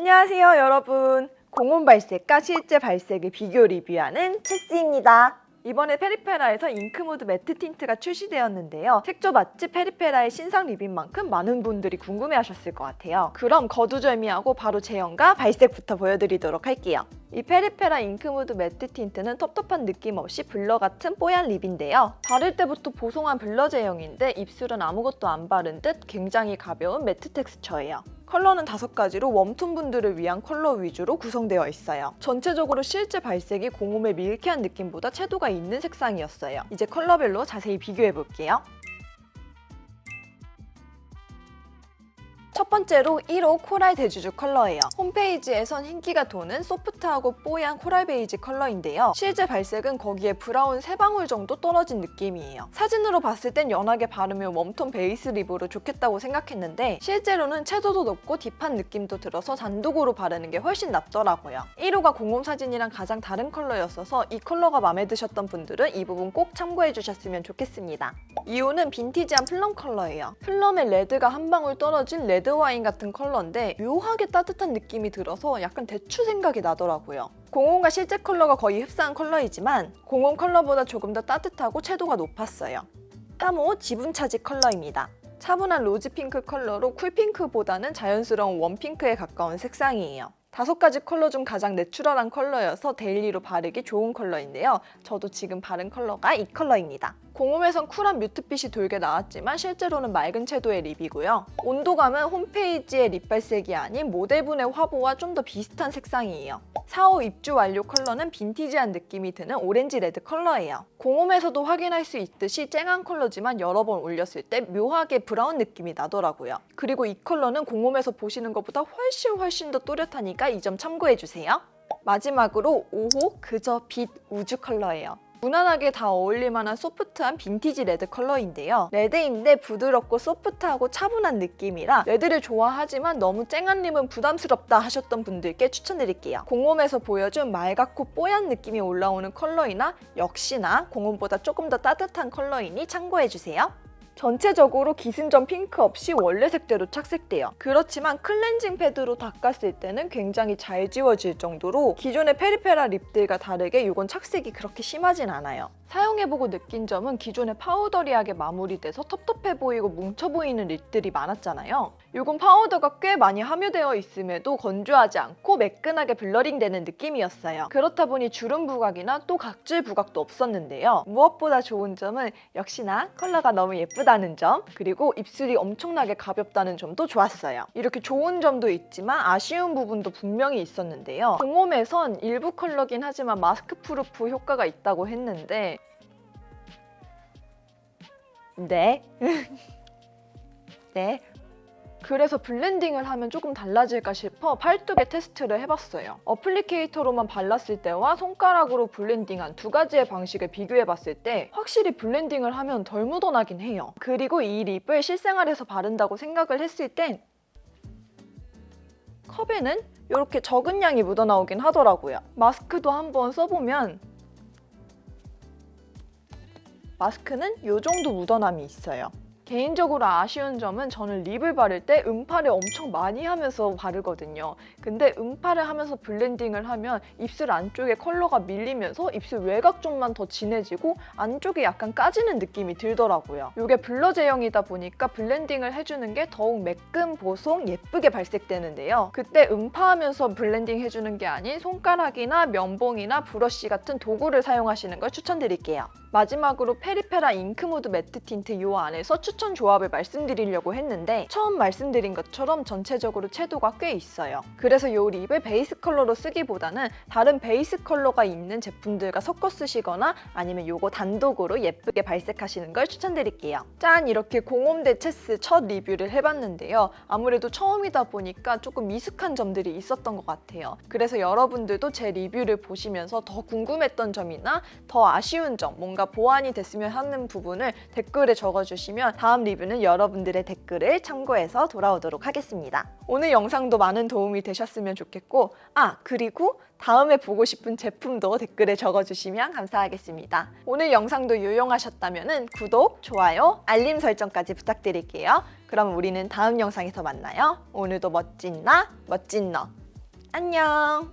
안녕하세요 여러분. 공홈 발색과 실제 발색의 비교 리뷰하는 체스입니다. 이번에 페리페라에서 잉크무드 매트 틴트가 출시되었는데요. 색조 맛집 페리페라의 신상 리뷰인 만큼 많은 분들이 궁금해하셨을 것 같아요. 그럼 거두절미하고 바로 제형과 발색부터 보여드리도록 할게요. 이 페리페라 잉크무드 매트 틴트는 텁텁한 느낌 없이 블러 같은 뽀얀 립인데요. 바를 때부터 보송한 블러 제형인데 입술은 아무것도 안 바른 듯 굉장히 가벼운 매트 텍스처예요. 컬러는 5가지로 웜톤 분들을 위한 컬러 위주로 구성되어 있어요. 전체적으로 실제 발색이 공홈의 밀키한 느낌보다 채도가 있는 색상이었어요. 이제 컬러별로 자세히 비교해 볼게요. 첫 번째로 1호 코랄 대주주 컬러예요. 홈페이지에선 인기가 도는 소프트하고 뽀얀 코랄 베이지 컬러인데요. 실제 발색은 거기에 브라운 3방울 정도 떨어진 느낌이에요. 사진으로 봤을 땐 연하게 바르면 웜톤 베이스 립으로 좋겠다고 생각했는데 실제로는 채도도 높고 딥한 느낌도 들어서 단독으로 바르는 게 훨씬 낫더라고요. 1호가 공홈 사진이랑 가장 다른 컬러였어서 이 컬러가 마음에 드셨던 분들은 이 부분 꼭 참고해 주셨으면 좋겠습니다. 2호는 빈티지한 플럼 컬러예요. 플럼에 레드가 한 방울 떨어진 레드 와인 같은 컬러인데 묘하게 따뜻한 느낌이 들어서 약간 대추 생각이 나더라고요. 공홈과 실제 컬러가 거의 흡사한 컬러이지만 공홈 컬러보다 조금 더 따뜻하고 채도가 높았어요. 3호 지분 차지 컬러입니다. 차분한 로즈 핑크 컬러로 쿨핑크보다는 자연스러운 웜핑크에 가까운 색상이에요. 5가지 컬러 중 가장 내추럴한 컬러여서 데일리로 바르기 좋은 컬러인데요. 저도 지금 바른 컬러가 이 컬러입니다. 공홈에선 쿨한 뮤트빛이 돌게 나왔지만 실제로는 맑은 채도의 립이고요. 온도감은 홈페이지의 립 발색이 아닌 모델분의 화보와 좀 더 비슷한 색상이에요. 4호 입주 완료 컬러는 빈티지한 느낌이 드는 오렌지 레드 컬러예요. 공홈에서도 확인할 수 있듯이 쨍한 컬러지만 여러 번 올렸을 때 묘하게 브라운 느낌이 나더라고요. 그리고 이 컬러는 공홈에서 보시는 것보다 훨씬 더 또렷하니까 이 점 참고해주세요. 마지막으로 5호 그저 빛 우주 컬러예요. 무난하게 다 어울릴만한 소프트한 빈티지 레드 컬러인데요. 레드인데 부드럽고 소프트하고 차분한 느낌이라 레드를 좋아하지만 너무 쨍한 립은 부담스럽다 하셨던 분들께 추천드릴게요. 공홈에서 보여준 맑고 뽀얀 느낌이 올라오는 컬러이나 역시나 공홈보다 조금 더 따뜻한 컬러이니 참고해주세요. 전체적으로 기승전 핑크 없이 원래 색대로 착색돼요. 그렇지만 클렌징 패드로 닦았을 때는 굉장히 잘 지워질 정도로 기존의 페리페라 립들과 다르게 이건 착색이 그렇게 심하진 않아요. 사용해보고 느낀 점은 기존에 파우더리하게 마무리돼서 텁텁해 보이고 뭉쳐 보이는 립들이 많았잖아요. 이건 파우더가 꽤 많이 함유되어 있음에도 건조하지 않고 매끈하게 블러링 되는 느낌이었어요. 그렇다 보니 주름 부각이나 또 각질 부각도 없었는데요. 무엇보다 좋은 점은 역시나 컬러가 너무 예쁘다는 점, 그리고 입술이 엄청나게 가볍다는 점도 좋았어요. 이렇게 좋은 점도 있지만 아쉬운 부분도 분명히 있었는데요. 공홈에선 일부 컬러긴 하지만 마스크 프루프 효과가 있다고 했는데 네. 그래서 블렌딩을 하면 조금 달라질까 싶어 팔뚝에 테스트를 해봤어요. 어플리케이터로만 발랐을 때와 손가락으로 블렌딩한 2가지의 방식을 비교해봤을 때 확실히 블렌딩을 하면 덜 묻어나긴 해요. 그리고 이 립을 실생활에서 바른다고 생각을 했을 땐 컵에는 이렇게 적은 양이 묻어나오긴 하더라고요. 마스크도 한번 써보면 마스크는 이 정도 묻어남이 있어요. 개인적으로 아쉬운 점은 저는 립을 바를 때 음파를 엄청 많이 하면서 바르거든요. 근데 음파를 하면서 블렌딩을 하면 입술 안쪽에 컬러가 밀리면서 입술 외곽 쪽만 더 진해지고 안쪽에 약간 까지는 느낌이 들더라고요. 이게 블러 제형이다 보니까 블렌딩을 해주는 게 더욱 매끈, 보송, 예쁘게 발색되는데요. 그때 음파하면서 블렌딩 해주는 게 아닌 손가락이나 면봉이나 브러쉬 같은 도구를 사용하시는 걸 추천드릴게요. 마지막으로 페리페라 잉크무드 매트 틴트 이 안에서 추천 조합을 말씀드리려고 했는데 처음 말씀드린 것처럼 전체적으로 채도가 꽤 있어요. 그래서 이 립을 베이스 컬러로 쓰기보다는 다른 베이스 컬러가 있는 제품들과 섞어 쓰시거나 아니면 이거 단독으로 예쁘게 발색하시는 걸 추천드릴게요. 짠! 이렇게 공홈 대 체스 첫 리뷰를 해봤는데요. 아무래도 처음이다 보니까 조금 미숙한 점들이 있었던 것 같아요. 그래서 여러분들도 제 리뷰를 보시면서 더 궁금했던 점이나 더 아쉬운 점, 뭔가 보완이 됐으면 하는 부분을 댓글에 적어주시면 다음 리뷰는 여러분들의 댓글을 참고해서 돌아오도록 하겠습니다. 오늘 영상도 많은 도움이 되셨으면 좋겠고 그리고 다음에 보고 싶은 제품도 댓글에 적어주시면 감사하겠습니다. 오늘 영상도 유용하셨다면 구독, 좋아요, 알림 설정까지 부탁드릴게요. 그럼 우리는 다음 영상에서 만나요. 오늘도 멋진 나, 멋진 너. 안녕!